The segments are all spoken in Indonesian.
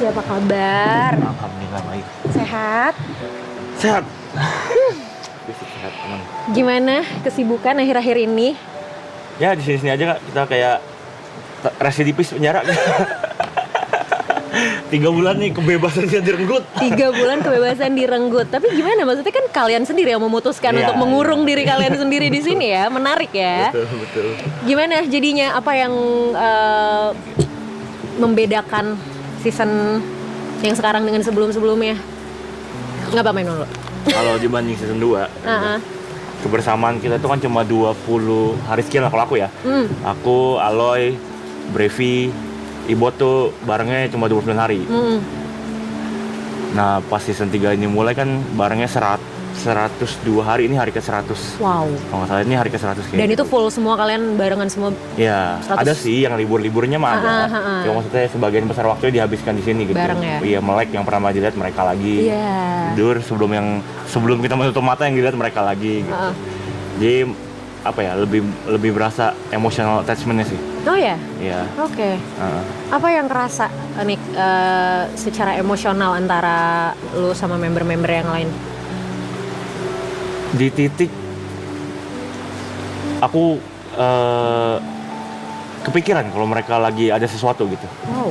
Rizky, apa kabar? Alhamdulillah baik. Sehat? Sehat. Fisik sehat aman. Gimana kesibukan akhir-akhir ini? Ya di sini aja Kak, kita kayak residivis penjara. 3 bulan nih kebebasan direnggut. 3 bulan kebebasan direnggut. Tapi gimana? Maksudnya kan kalian sendiri yang memutuskan untuk mengurung diri kalian sendiri di sini ya. Menarik ya. Betul. Gimana jadinya? Apa yang membedakan season yang sekarang dengan sebelum-sebelumnya? Nggak apa main dulu. Kalau dibanding season 2, kebersamaan kita itu kan cuma 20 hari sekian lah kalau aku ya. Aku, Aloy, Brevi, Ibot tuh barengnya cuma 29 hari. Nah pas season 3 ini mulai kan barengnya 102 hari, ini hari ke-100. Wow. Kalau nggak salah ini hari ke-100 kayaknya. Dan itu full semua kalian barengan semua? Ya, 100. ada sih yang libur-liburnya mah ada. Ya maksudnya sebagian besar waktunya dihabiskan di sini gitu. Bareng ya? Iya, melek yang pernah dilihat mereka lagi. Iya. Tidur sebelum kita menutup mata yang dilihat mereka lagi gitu. Jadi apa ya, lebih berasa emotional attachment-nya sih. Oh ya? Iya. Oke. Apa yang kerasa Nick secara emosional antara lu sama member-member yang lain? Di titik aku kepikiran kalau mereka lagi ada sesuatu gitu. Wow.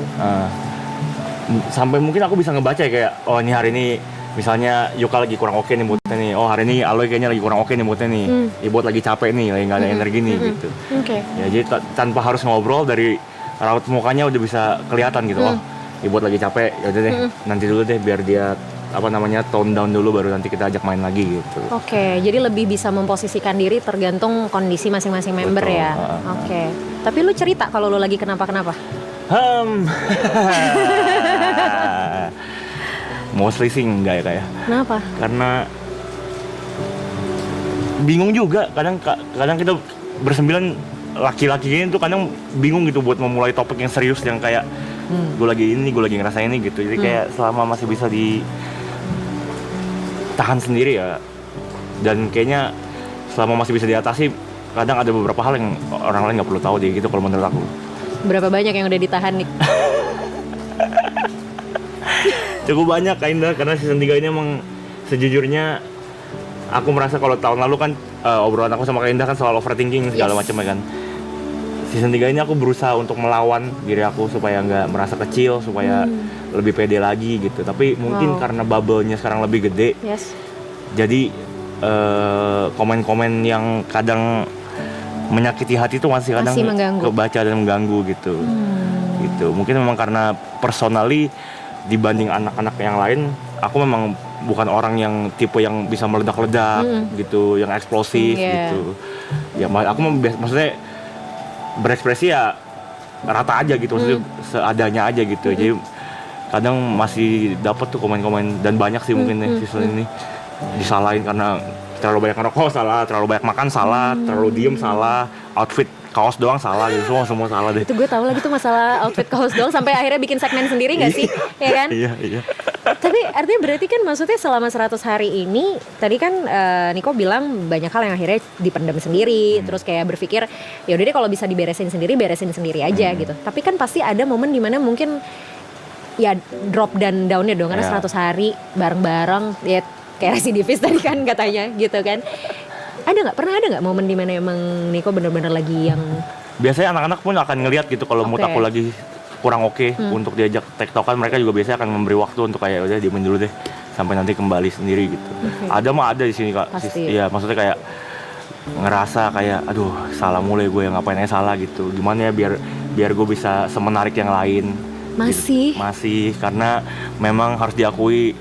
Sampai mungkin aku bisa ngebaca kayak, oh ini hari ini misalnya Yuka lagi kurang oke nih moodnya nih, oh hari ini Aloy kayaknya lagi kurang oke nih moodnya nih, Ibot lagi capek nih, lagi nggak ada energi nih gitu. Oke. Ya jadi tanpa harus ngobrol, dari raut mukanya udah bisa kelihatan gitu. Oh Ibot lagi capek, ya udah deh nanti dulu deh biar dia tone down dulu, baru nanti kita ajak main lagi gitu. Oke, jadi lebih bisa memposisikan diri tergantung kondisi masing-masing member. Betul, ya. Oke. Tapi lu cerita kalau lu lagi kenapa-kenapa? Mostly sih enggak ya kayak. Kenapa? Karena bingung juga, kadang kita bersembilan laki-laki ini tuh kadang bingung gitu buat memulai topik yang serius yang kayak gue lagi ngerasain ini gitu. Jadi kayak selama masih bisa ditahan sendiri ya, dan kayaknya selama masih bisa diatasi, kadang ada beberapa hal yang orang lain nggak perlu tahu deh gitu kalau menurut aku. Berapa banyak yang udah ditahan nih? Cukup banyak Indah, karena season 3 ini emang sejujurnya aku merasa kalau tahun lalu kan obrolan aku sama Indah kan soal overthinking segala macam ya kan. Season 3 ini aku berusaha untuk melawan diri aku supaya nggak merasa kecil, supaya lebih pede lagi gitu. Tapi mungkin karena bubble-nya sekarang lebih gede, jadi komen-komen yang kadang menyakiti hati itu masih kadang kebaca dan mengganggu gitu. Gitu. Mungkin memang karena personally dibanding anak-anak yang lain, aku memang bukan orang yang tipe yang bisa meledak-ledak gitu, yang eksplosif gitu. Ya aku maksudnya berekspresi ya rata aja gitu, maksudnya seadanya aja gitu. Jadi kadang masih dapat tuh komen-komen, dan banyak sih mungkin nih season ini disalahin karena terlalu banyak ngerokok salah, terlalu banyak makan salah, terlalu diem salah, outfit kaos doang salah gitu, semua salah deh. Itu gue tahu lagi tuh masalah outfit kaos doang, sampai akhirnya bikin segmen sendiri nggak sih? Ya kan? Iya. Tapi artinya berarti kan maksudnya selama 100 hari ini, tadi kan Niko bilang banyak hal yang akhirnya dipendam sendiri, terus kayak berpikir ya udah deh kalau bisa beresin sendiri aja gitu. Tapi kan pasti ada momen dimana mungkin ya drop dan downnya dong, karena 100 hari bareng-bareng ya kayak residivis tadi kan katanya gitu kan. Pernah ada nggak momen dimana emang Niko bener-bener lagi yang biasanya anak-anak pun akan ngelihat gitu kalau mood aku lagi kurang oke untuk diajak tektokan, mereka juga biasanya akan memberi waktu untuk kayak udah diemin dulu deh sampai nanti kembali sendiri gitu. Ada di sini Kak. Iya, maksudnya kayak ngerasa kayak aduh salah mulai gue, yang ngapain aja salah gitu. Gimana ya biar gue bisa semenarik yang lain. Masih karena memang harus diakui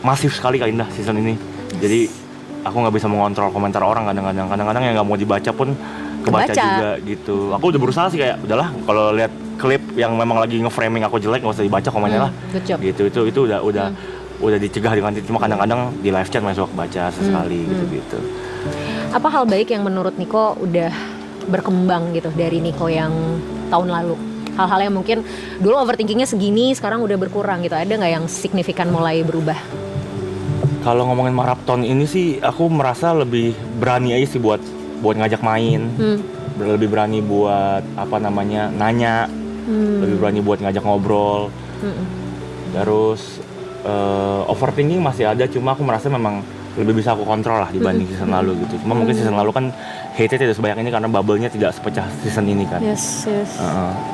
masif sekali Kak Indah season ini. Jadi aku nggak bisa mengontrol komentar orang, kadang-kadang yang nggak mau dibaca pun kebaca juga gitu. Aku udah berusaha sih kayak udahlah, kalau lihat klip yang memang lagi nge-framing aku jelek nggak usah dibaca komennya lah. Gitu itu udah dicegah dengan itu. Cuma kadang-kadang di live chat masih kebaca sesekali gitu. Apa hal baik yang menurut Niko udah berkembang gitu dari Niko yang tahun lalu? Hal-hal yang mungkin dulu overthinkingnya segini, sekarang udah berkurang gitu. Ada nggak yang signifikan mulai berubah? Kalau ngomongin maraton ini sih, aku merasa lebih berani aja sih buat ngajak main, lebih berani buat nanya, lebih berani buat ngajak ngobrol. Terus overthinking masih ada, cuma aku merasa memang lebih bisa aku kontrol lah dibanding season lalu gitu. Cuma mungkin season lalu kan hate-nya tidak sebanyak ini karena bubble-nya tidak sepecah season ini kan. Yes.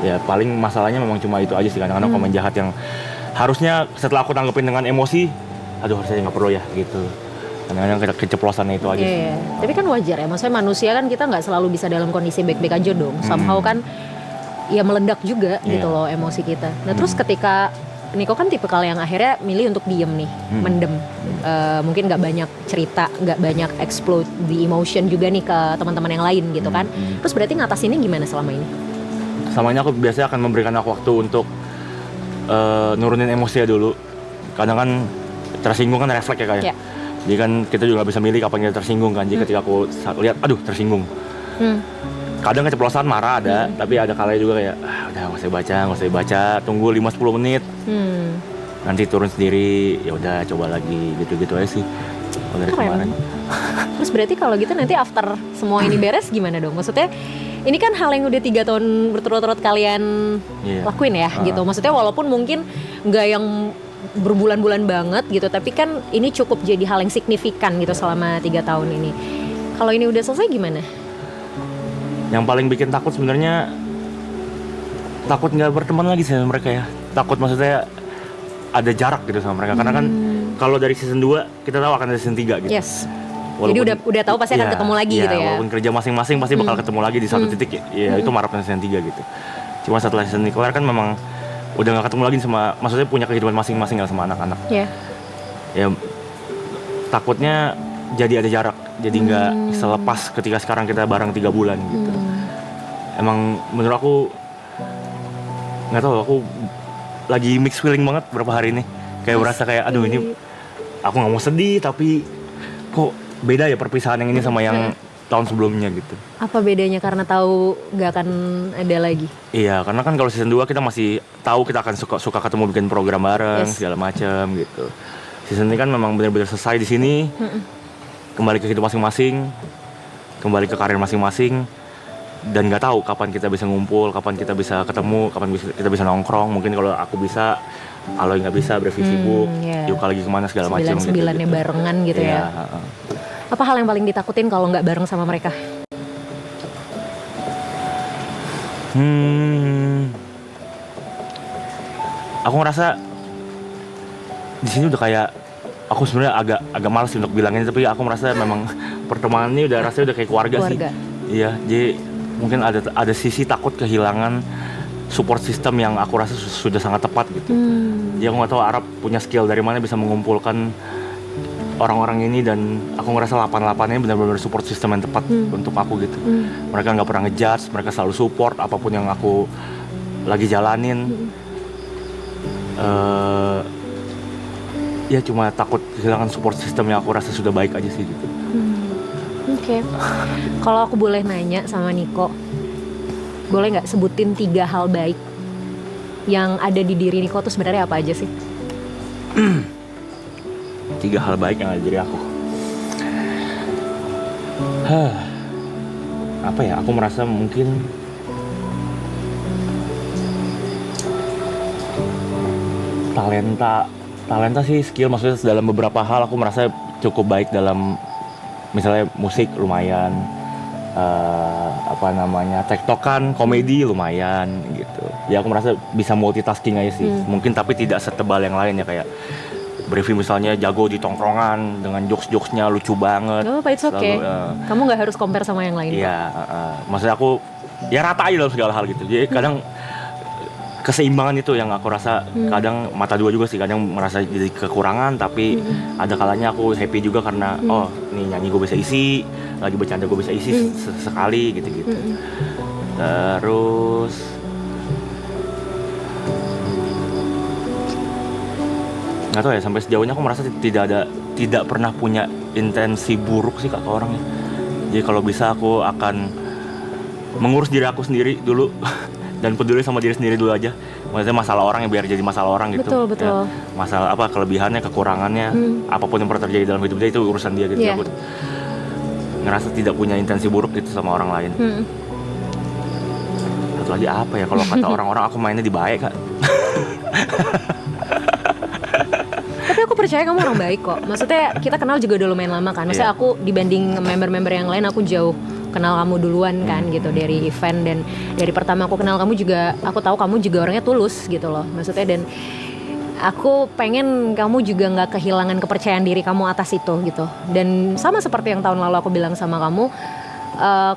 Ya paling masalahnya memang cuma itu aja sih, kadang-kadang komen jahat yang harusnya setelah aku tanggepin dengan emosi, aduh harusnya nggak perlu ya gitu. Kadang-kadang keceplosannya itu aja sih. Tapi kan wajar ya, maksudnya manusia kan kita nggak selalu bisa dalam kondisi baik-baik aja dong. Somehow kan ya meledak juga gitu loh emosi kita. Nah terus ketika Niko kan tipe yang akhirnya milih untuk diem nih, mendem, mungkin nggak banyak cerita, nggak banyak explode di emotion juga nih ke teman-teman yang lain gitu kan. Terus berarti ngatasinnya gimana selama ini? Selama ini aku biasanya akan memberikan aku waktu untuk nurunin emosi ya dulu. Kadang kan tersinggung kan refleks ya kayak. Yeah. Jadi kan kita juga nggak bisa milih kapan kita tersinggung kan. Jadi ketika aku lihat, aduh tersinggung. Kadang keceplosan marah ada, tapi ada kalanya juga kayak udah nggak usah baca, tunggu 5-10 menit, nanti turun sendiri, ya udah coba lagi gitu aja sih. Dari kemarin. Terus berarti kalau gitu nanti after semua ini beres gimana dong? Maksudnya ini kan hal yang udah 3 tahun berturut-turut kalian lakuin ya gitu. Maksudnya walaupun mungkin nggak yang berbulan-bulan banget gitu, tapi kan ini cukup jadi hal yang signifikan gitu selama 3 tahun ini. Kalau ini udah selesai gimana? Yang paling bikin takut sebenarnya takut nggak berteman lagi sama mereka ya. Takut maksudnya ada jarak gitu sama mereka. Karena kan kalau dari season 2 kita tahu akan ada season 3 gitu. Yes. Walaupun, jadi udah tahu pasti akan ketemu lagi gitu ya. Walaupun kerja masing-masing pasti bakal ketemu lagi di satu titik ya. Itu marapnya season 3 gitu. Cuma setelah season ini keluar kan memang udah nggak ketemu lagi sama, maksudnya punya kehidupan masing-masing lah sama anak-anak. Ya takutnya jadi ada jarak. Jadi nggak selepas ketika sekarang kita bareng 3 bulan gitu. Emang menurut aku nggak tahu, aku lagi mixed feeling banget beberapa hari ini. Kayak berasa kayak aduh ini aku nggak mau sedih tapi kok beda ya perpisahan yang ini sama yang tahun sebelumnya gitu. Apa bedanya karena tahu nggak akan ada lagi? Iya, karena kan kalau season 2 kita masih tahu kita akan suka ketemu bikin program bareng segala macam gitu. Season ini kan memang benar-benar selesai di sini. Kembali ke hidup masing-masing, kembali ke karir masing-masing, dan nggak tahu kapan kita bisa ngumpul, kapan kita bisa ketemu, kapan kita bisa nongkrong. Mungkin kalau aku bisa, kalau nggak bisa berevisi book, yuk lagi kemana segala macam. 9-9-nya gitu. Barengan gitu ya. Apa hal yang paling ditakutin kalau nggak bareng sama mereka? Aku ngerasa di sini udah kayak, aku sebenarnya agak malas untuk bilangin, tapi aku merasa memang pertemanan ini rasanya udah kayak keluarga sih. Iya, jadi mungkin ada sisi takut kehilangan support system yang aku rasa sudah sangat tepat gitu. Jadi aku nggak tahu Arab punya skill dari mana bisa mengumpulkan orang-orang ini, dan aku ngerasa 8-8-nya benar-benar support system yang tepat untuk aku gitu. Mereka nggak pernah ngejudge, mereka selalu support apapun yang aku lagi jalanin. Ya cuma takut kehilangan support system yang aku rasa sudah baik aja sih gitu. Oke. Kalau aku boleh nanya sama Niko, boleh nggak sebutin 3 hal baik yang ada di diri Niko tuh sebenarnya apa aja sih? 3 hal baik yang ada di diri aku. Apa ya? Aku merasa mungkin talenta sih, skill, maksudnya dalam beberapa hal aku merasa cukup baik. Dalam misalnya musik lumayan, tektokan, komedi lumayan gitu. Ya aku merasa bisa multitasking aja sih. Mungkin tapi tidak setebal yang lain ya, kayak Brevi misalnya jago di tongkrongan dengan jokes-jokesnya lucu banget. Oh, it's okay. Kamu nggak harus compare sama yang lain. Iya, maksudnya aku ya rata aja dalam segala hal gitu. Jadi kadang keseimbangan itu yang aku rasa kadang mata dua juga sih, kadang merasa jadi kekurangan, tapi ada kalanya aku happy juga karena oh nih nyanyi gue bisa isi, lagi bercanda gue bisa isi sekali gitu-gitu. Terus nggak tahu ya, sampai sejauh ini aku merasa tidak pernah punya intensi buruk sih ke orang ya. Jadi kalau bisa aku akan mengurus diri aku sendiri dulu dan peduli sama diri sendiri dulu aja. Maksudnya masalah orang ya biar jadi masalah orang gitu. Betul. Ya, masalah apa, kelebihannya, kekurangannya, apapun yang pernah terjadi dalam hidup dia itu urusan dia gitu. Yeah. Aku ngerasa tidak punya intensi buruk gitu sama orang lain. Satu lagi apa ya, kalau kata orang-orang aku mainnya di baik Kak. Tapi aku percaya kamu orang baik kok. Maksudnya kita kenal juga udah lumayan lama kan. Maksudnya aku dibanding member-member yang lain, aku jauh kenal kamu duluan kan gitu dari event. Dan dari pertama aku kenal kamu juga, aku tahu kamu juga orangnya tulus gitu loh. Maksudnya dan aku pengen kamu juga gak kehilangan kepercayaan diri kamu atas itu gitu. Dan sama seperti yang tahun lalu aku bilang sama kamu,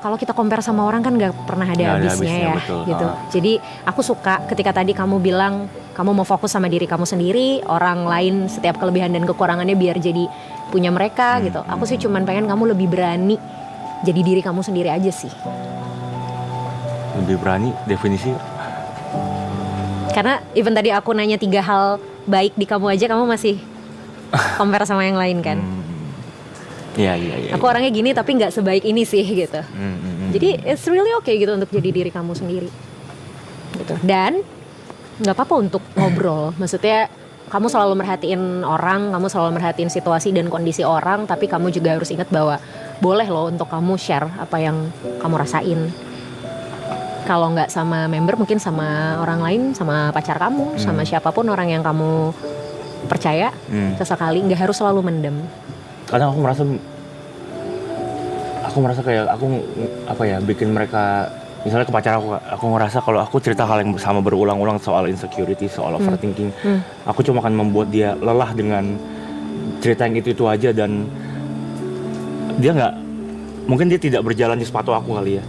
kalau kita compare sama orang kan gak pernah ada habisnya ya betul. Gitu. Jadi aku suka ketika tadi kamu bilang kamu mau fokus sama diri kamu sendiri, orang lain setiap kelebihan dan kekurangannya biar jadi punya mereka gitu. Aku sih cuman pengen kamu lebih berani jadi diri kamu sendiri aja sih. Lebih berani definisi? Karena even tadi aku nanya 3 hal baik di kamu aja, kamu masih compare sama yang lain kan. Iya. Aku orangnya gini tapi nggak sebaik ini sih gitu. Jadi it's really okay gitu untuk jadi diri kamu sendiri. Gitu. Dan nggak apa-apa untuk ngobrol. Maksudnya kamu selalu merhatiin orang, kamu selalu merhatiin situasi dan kondisi orang, tapi kamu juga harus ingat bahwa boleh loh untuk kamu share apa yang kamu rasain. Kalau nggak sama member, mungkin sama orang lain, sama pacar kamu, sama siapapun orang yang kamu percaya. Sesekali nggak harus selalu mendem. Kadang aku merasa kayak aku bikin mereka, misalnya ke pacar aku ngerasa kalau aku cerita hal yang sama berulang-ulang soal insecurity, soal overthinking, aku cuma akan membuat dia lelah dengan cerita yang itu aja, dan mungkin dia tidak berjalan di sepatu aku kali ya.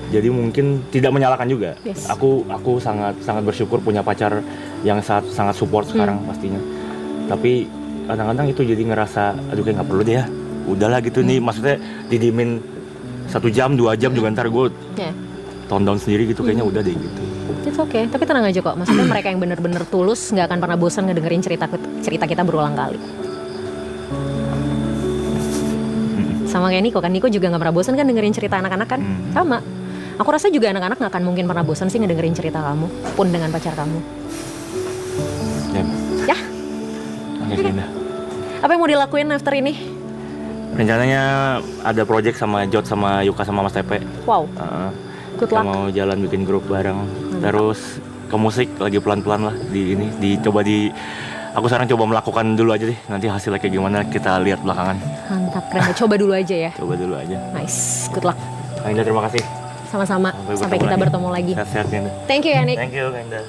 Jadi mungkin tidak menyalahkan juga. Yes. Aku sangat bersyukur punya pacar yang sangat support sekarang pastinya. Tapi kadang-kadang itu jadi ngerasa aduh kayak nggak perlu deh ya. Udahlah gitu nih, maksudnya didimin 1 jam 2 jam juga ntar gue tone down sendiri gitu, kayaknya udah deh gitu. It's okay, tapi tenang aja kok. Maksudnya mereka yang benar-benar tulus nggak akan pernah bosan ngedengerin cerita kita berulang kali. Sama kayak Niko kan, Niko juga nggak pernah bosan kan dengerin cerita anak-anak kan. Sama. Aku rasa juga anak-anak nggak akan mungkin pernah bosan sih ngedengerin cerita kamu, pun dengan pacar kamu. Ya. Okay. Apa yang mau dilakuin after ini? Rencananya ada project sama Jot sama Yuka sama Mas Tepe. Wow. Good luck. Kita mau jalan bikin grup bareng. Terus ke musik lagi pelan-pelan lah aku sekarang coba melakukan dulu aja deh. Nanti hasilnya kayak gimana kita lihat belakangan. Mantap, keren. Coba dulu aja ya. Coba dulu aja. Nice, good luck. Kak Indah terima kasih. Sama-sama. Sampai kita bertemu lagi. Sehat-sehat Indah. Thank you ya Nick. Thank you Kak Indah.